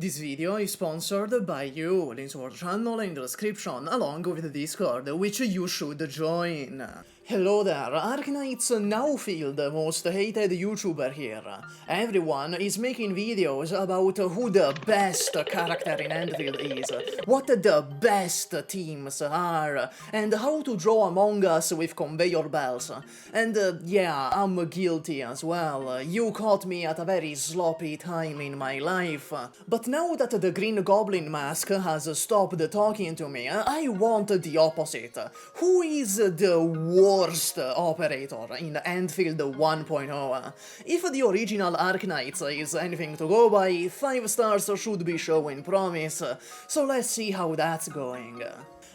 This video is sponsored by you, links to our channel in the description, along with the Discord, which you should join. Hello there, Arknights now feel the most hated YouTuber here. Everyone is making videos about who the best character in Endfield is, what the best teams are, and how to draw Among Us with conveyor belts. And yeah, I'm guilty as well. You caught me at a very sloppy time in my life. But now that the Green Goblin mask has stopped talking to me, I want the opposite. Who is the worst operator in Endfield 1.0? If the original Arknights is anything to go by, 5 stars should be showing promise, so let's see how that's going.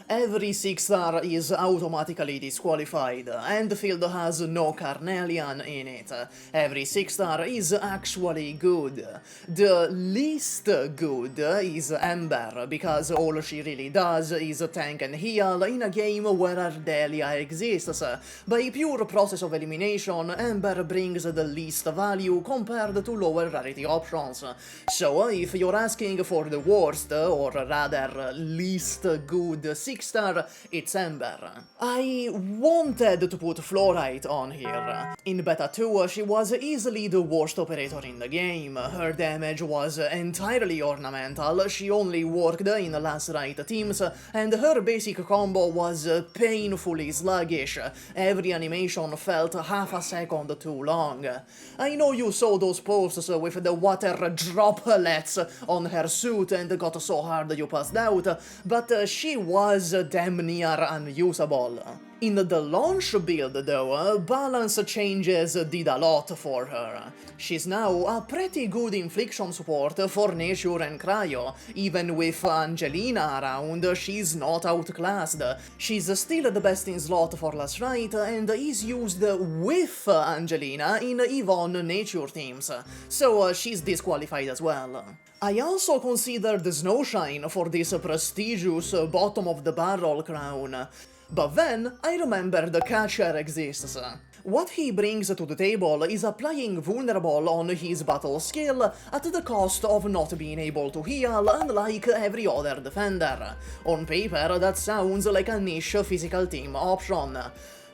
Every 6-star is automatically disqualified. Endfield has no Carnelian in it. Every 6-star is actually good. The least good is Ember, because all she really does is tank and heal in a game where Ardelia exists. By pure process of elimination, Ember brings the least value compared to lower rarity options. So if you're asking for the worst, or rather least good 6-star, it's Ember. I wanted to put Fluorite on here. In Beta 2, she was easily the worst operator in the game. Her damage was entirely ornamental, she only worked in last Rite teams, and her basic combo was painfully sluggish. Every animation felt half a second too long. I know you saw those posts with the water droplets on her suit and got so hard you passed out, but she was damn near unusable. In the launch build though, balance changes did a lot for her. She's now a pretty good infliction support for Nature and Cryo. Even with Angelina around, she's not outclassed. She's still the best in slot for last Rite and is used with Angelina in Yvonne Nature teams, so she's disqualified as well. I also considered Snowshine for this prestigious bottom-of-the-barrel crown. But then, I remembered Gacha exists. What he brings to the table is applying vulnerable on his battle skill at the cost of not being able to heal, unlike every other defender. On paper, that sounds like a niche physical team option.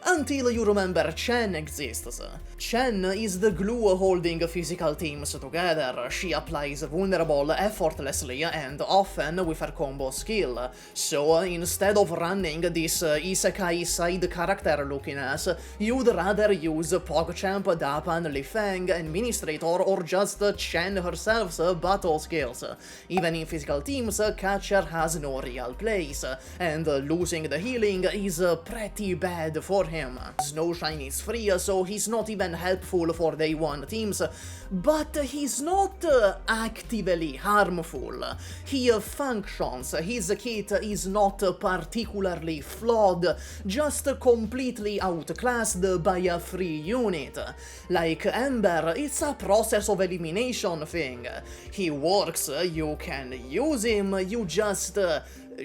Until you remember Chen exists. Chen is the glue holding physical teams together. She applies vulnerable effortlessly and often with her combo skill. So instead of running this isekai side character looking ass, you'd rather use PogChamp, Dapan, Lifeng, Endministrator, or just Chen herself's battle skills. Even in physical teams, Catcher has no real place, and losing the healing is pretty bad for him. Snowshine is free, so he's not even helpful for day 1 teams, but he's not actively harmful. He functions, his kit is not particularly flawed, just completely outclassed by a free unit. Like Ember, it's a process of elimination thing. He works, you can use him, you just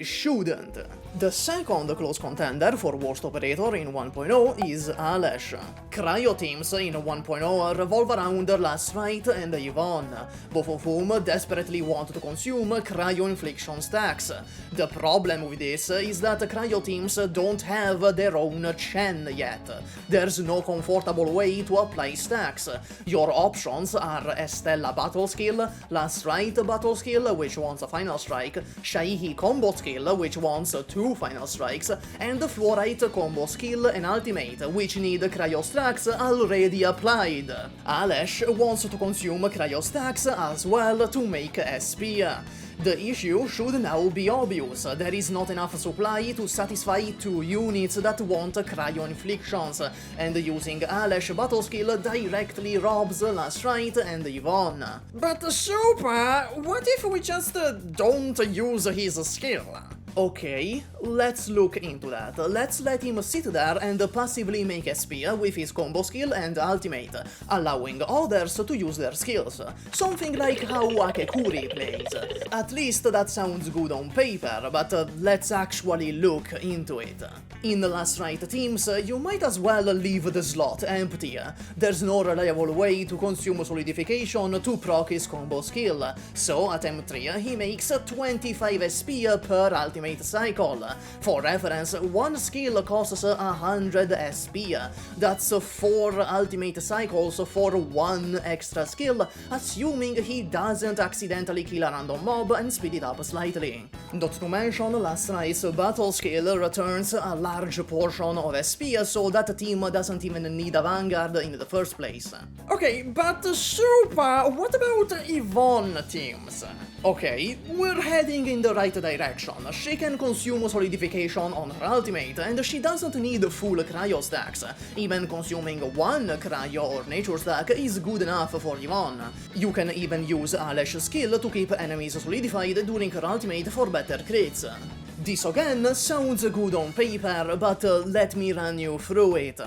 shouldn't. The second close contender for worst operator in 1.0 is Alesh. Cryo teams in 1.0 revolve around last Rite and Yvonne, both of whom desperately want to consume cryo infliction stacks. The problem with this is that cryo teams don't have their own Chen yet. There's no comfortable way to apply stacks. Your options are Estella battle skill, last Rite battle skill which wants a final strike, Xaihi combo skill which wants 2 final strikes, and Fluorite combo skill and ultimate which need cryo stacks already applied. Alesh wants to consume cryo stacks as well to make SP. The issue should now be obvious. There is not enough supply to satisfy 2 units that want cryo inflictions, and using Alesh battle skill directly robs last Rite and Yvonne. But SUPAH, what if we just don't use his skill? Okay, let's look into that. Let's let him sit there and passively make SP with his combo skill and ultimate, allowing others to use their skills. Something like how Akekuri plays. At least that sounds good on paper, but let's actually look into it. In the last Rite teams, you might as well leave the slot empty. There's no reliable way to consume solidification to proc his combo skill, so at M3 he makes 25 SP per ultimate cycle. For reference, one skill costs 100 SP. That's 4 ultimate cycles for one extra skill, assuming he doesn't accidentally kill a random mob and speed it up slightly. Not to mention, last Rite's battle skill returns a large portion of SP, so that team doesn't even need a Vanguard in the first place. Okay, but SUPAH, what about Yvonne teams? Okay, we're heading in the right direction. She can consume solidification on her ultimate, and she doesn't need full cryo stacks. Even consuming one cryo or nature stack is good enough for Yvonne. You can even use Alesh's skill to keep enemies solidified during her ultimate for better crits. This again sounds good on paper, but let me run you through it.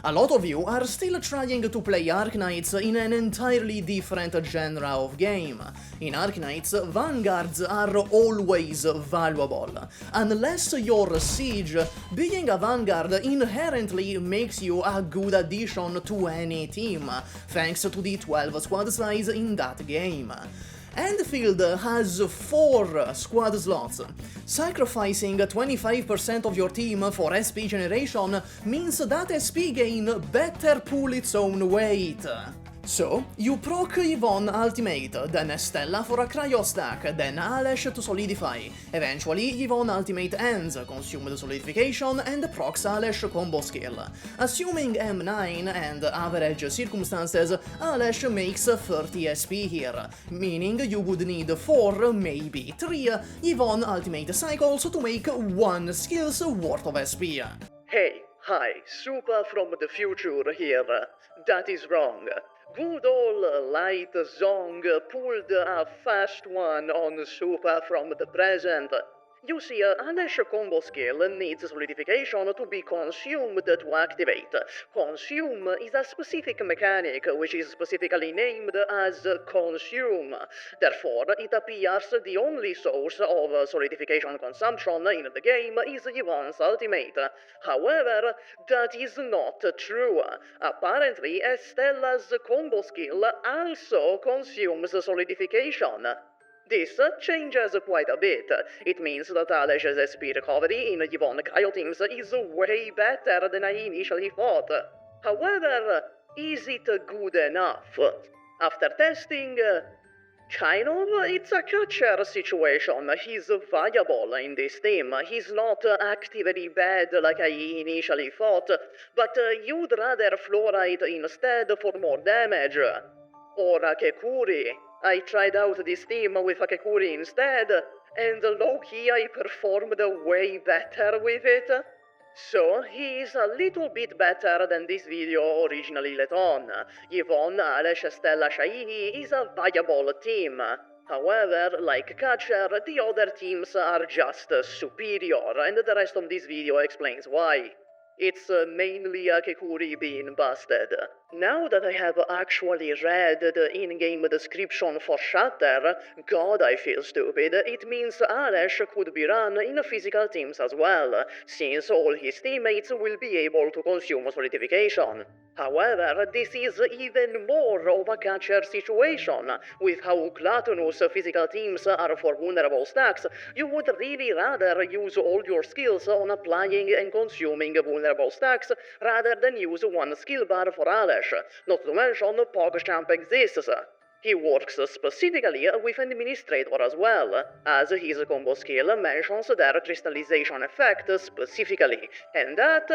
A lot of you are still trying to play Arknights in an entirely different genre of game. In Arknights, Vanguards are always valuable. Unless you're Siege, being a Vanguard inherently makes you a good addition to any team, thanks to the 12 squad size in that game. Endfield has 4 squad slots. Sacrificing 25% of your team for SP generation means that SP gain better pull its own weight. So, you proc Yvonne ultimate, then Estella for a cryo stack, then Alesh to solidify. Eventually, Yvonne ultimate ends, consume the solidification, and procs Alesh combo skill. Assuming M9 and average circumstances, Alesh makes 30 SP here, meaning you would need 4, maybe 3, Yvonne ultimate cycles to make 1 skill's worth of SP. Hey, hi, SUPAH from the future here. That is wrong. Good old light Zong pulled a fast one on SUPAH from the present. You see, Alesh combo skill needs solidification to be consumed to activate. Consume is a specific mechanic which is specifically named as consume. Therefore, it appears the only source of solidification consumption in the game is Yvonne's ultimate. However, that is not true. Apparently, Estella's combo skill also consumes solidification. This changes quite a bit. It means that Alesh's SP recovery in Yvonne cryo teams is way better than I initially thought. However, is it good enough? After testing, kind of, it's a catcher situation. He's viable in this team. He's not actively bad like I initially thought, but you'd rather Fluorite instead for more damage. Or Akekuri. I tried out this team with Akekuri instead, and low-key I performed way better with it. So, he's a little bit better than this video originally let on. Yvonne, Alesh, Estella, Xaihi is a viable team. However, like Gacha, the other teams are just superior, and the rest of this video explains why. It's mainly Akekuri being busted. Now that I have actually read the in-game description for Shatter, God I feel stupid, it means Alesh could be run in physical teams as well, since all his teammates will be able to consume solidification. However, this is even more of a catcher situation. With how gluttonous physical teams are for vulnerable stacks, you would really rather use all your skills on applying and consuming vulnerable stacks rather than use one skill bar for Alesh. Not to mention, Pogchamp exists. He works specifically with Endministrator as well, as his combo skill mentions their crystallization effect specifically, and that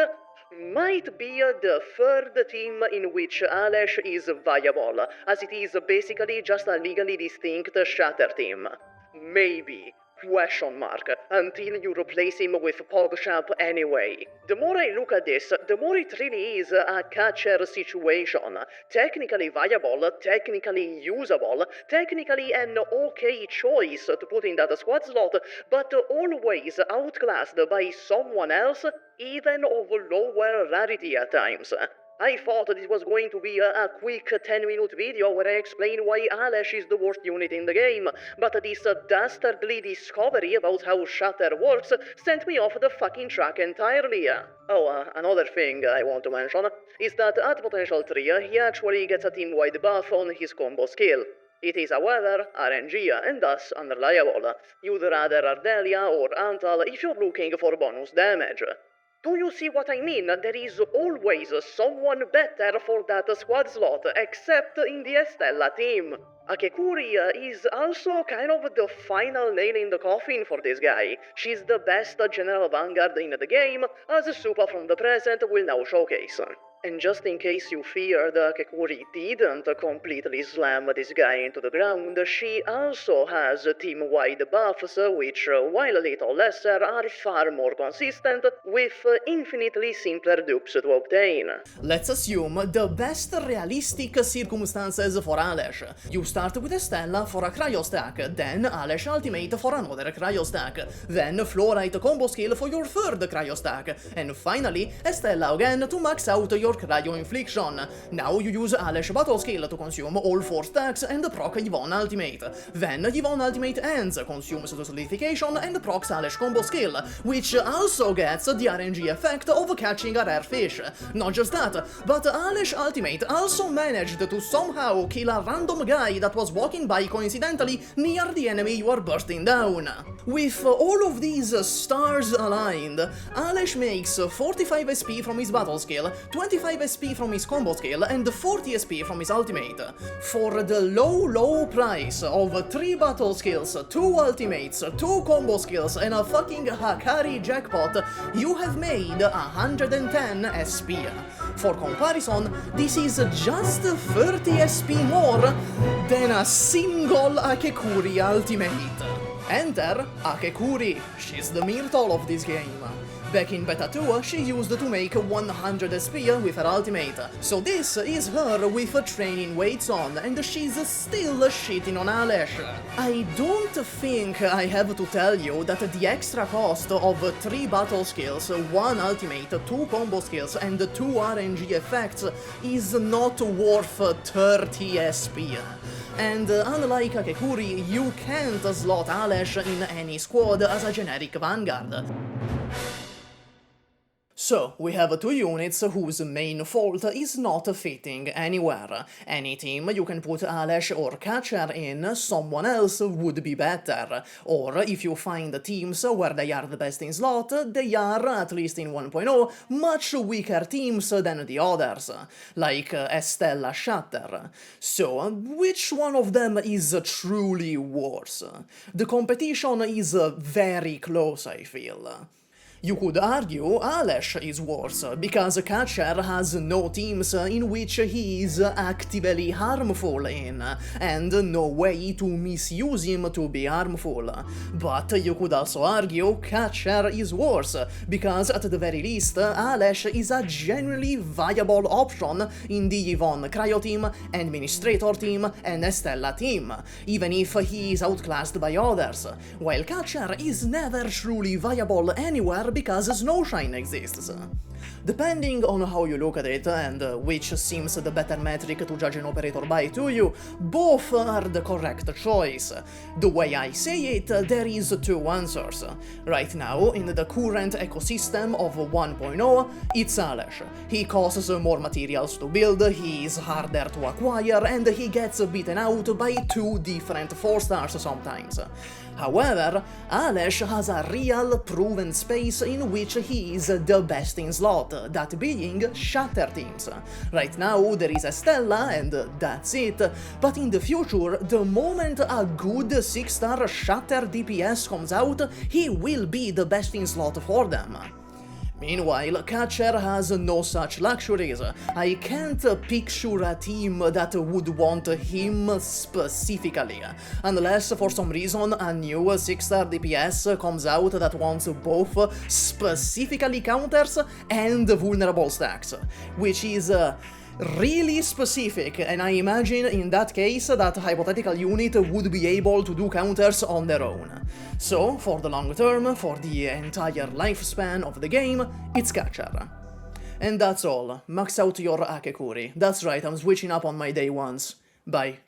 might be the third team in which Alesh is viable, as it is basically just a legally distinct Shatter team. Maybe. Question mark, until you replace him with Pogchamp anyway. The more I look at this, the more it really is a catcher situation. Technically viable, technically usable, technically an okay choice to put in that squad slot, but always outclassed by someone else, even of lower rarity at times. I thought this was going to be a quick 10-minute video where I explain why Alesh is the worst unit in the game, but this dastardly discovery about how Shatter works sent me off the fucking track entirely. Oh, another thing I want to mention is that at Potential 3, he actually gets a team-wide buff on his combo skill. It is, however, RNG and thus unreliable. You'd rather Ardelia or Antal if you're looking for bonus damage. Do you see what I mean? There is always someone better for that squad slot, except in the Estella team. Akekuri is also kind of the final nail in the coffin for this guy. She's the best general vanguard in the game, as SUPAH from the present will now showcase. And just in case you feared Akekuri didn't completely slam this guy into the ground, she also has team-wide buffs which, while a little lesser, are far more consistent, with infinitely simpler dupes to obtain. Let's assume the best realistic circumstances for Alesh. You start with Estella for a cryo stack, then Alesh ultimate for another cryo stack, then Fluorite combo skill for your third cryo stack, and finally Estella again to max out your cryo infliction. Now you use Alesh battle skill to consume all 4 stacks and proc Yvonne ultimate. Then Yvonne ultimate ends, consumes the solidification and procs Alesh combo skill, which also gets the RNG effect of catching a rare fish. Not just that, but Alesh ultimate also managed to somehow kill a random guy that was walking by coincidentally near the enemy you are bursting down. With all of these stars aligned, Alesh makes 45 SP from his battle skill, 25 SP from his combo skill, and 40 SP from his ultimate. For the low price of 3 battle skills, 2 ultimates, 2 combo skills, and a fucking Hakari jackpot, you have made 110 SP. For comparison, this is just 30 SP more than a single Akekuri ultimate. Enter Akekuri, she's the Myrtle of this game. Back in Beta 2, she used to make 100 SP with her ultimate, so this is her with training weights on, and she's still shitting on Alesh. I don't think I have to tell you that the extra cost of 3 battle skills, 1 ultimate, 2 combo skills, and 2 RNG effects is not worth 30 SP. And unlike Akekuri, you can't slot Alesh in any squad as a generic vanguard. So, we have 2 units whose main fault is not fitting anywhere. Any team you can put Alesh or Catcher in, someone else would be better. Or, if you find teams where they are the best in slot, they are, at least in 1.0, much weaker teams than the others, like Estella Shatter. So, which one of them is truly worse? The competition is very close, I feel. You could argue Alesh is worse, because Catcher has no teams in which he is actively harmful in, and no way to misuse him to be harmful. But you could also argue Catcher is worse, because at the very least Alesh is a genuinely viable option in the Yvonne Cryo team, Endministrator team, and Estella team, even if he is outclassed by others, while Catcher is never truly viable anywhere because Snowshine exists. Depending on how you look at it, and which seems the better metric to judge an operator by to you, both are the correct choice. The way I say it, there is 2 answers. Right now, in the current ecosystem of 1.0, it's Alesh. He costs more materials to build, he is harder to acquire, and he gets beaten out by 2 different 4-stars sometimes. However, Alesh has a real proven space in which he is the best in slot, that being Shatter teams. Right now there is Estella and that's it, but in the future, the moment a good 6-star Shatter DPS comes out, he will be the best in slot for them. Meanwhile, Catcher has no such luxuries. I can't picture a team that would want him specifically, unless for some reason a new 6-star DPS comes out that wants both specifically counters and vulnerable stacks, which is really specific, and I imagine in that case that hypothetical unit would be able to do counters on their own. So, for the long term, for the entire lifespan of the game, it's Gacha. And that's all. Max out your Akekuri. That's right, I'm switching up on my day ones. Bye.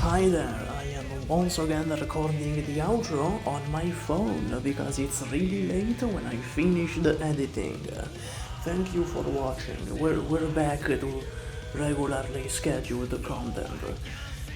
Hi there, I am once again recording the outro on my phone because it's really late when I finish the editing. Thank you for watching. We're back to regularly scheduled content.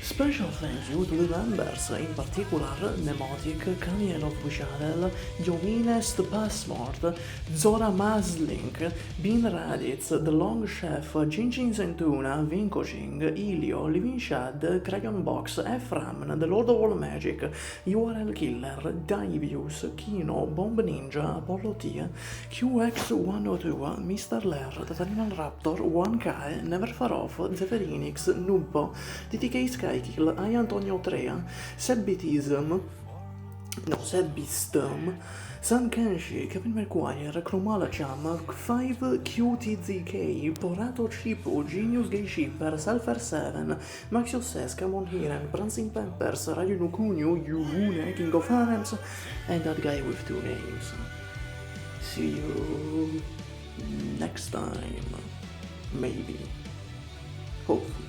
Special thank you to the members, in particular Nemotic, Kaniel Channel, Yominest Passmort, Zora Maslink, Bin Raditz, The Long Chef, Jinjin Zentuna, Vinkoching, Ilio, Living Shad, Crayon Box, Efram, The Lord of All Magic, URL Killer, Divius, Kino, Bomb Ninja, Apollo T, QX102, Mr. Lair, Tatanimal Raptor, 1K, Never Far Off, Zeferinix, Nubbo, TTK Skykill, I Antonio Trea, Sebbitism, Sebbistum, San Kenshi, Kevin McGuire, Chromala Cham, 5QTZK, Porato Chipu, Genius Gay Shipper, Sulfur 7, Maxios Sesca, Monhiren, Prancing Peppers, Radio Nukunyu, Yuvune, King of Harems, and that guy with 2 names. See you next time. Maybe. Hopefully.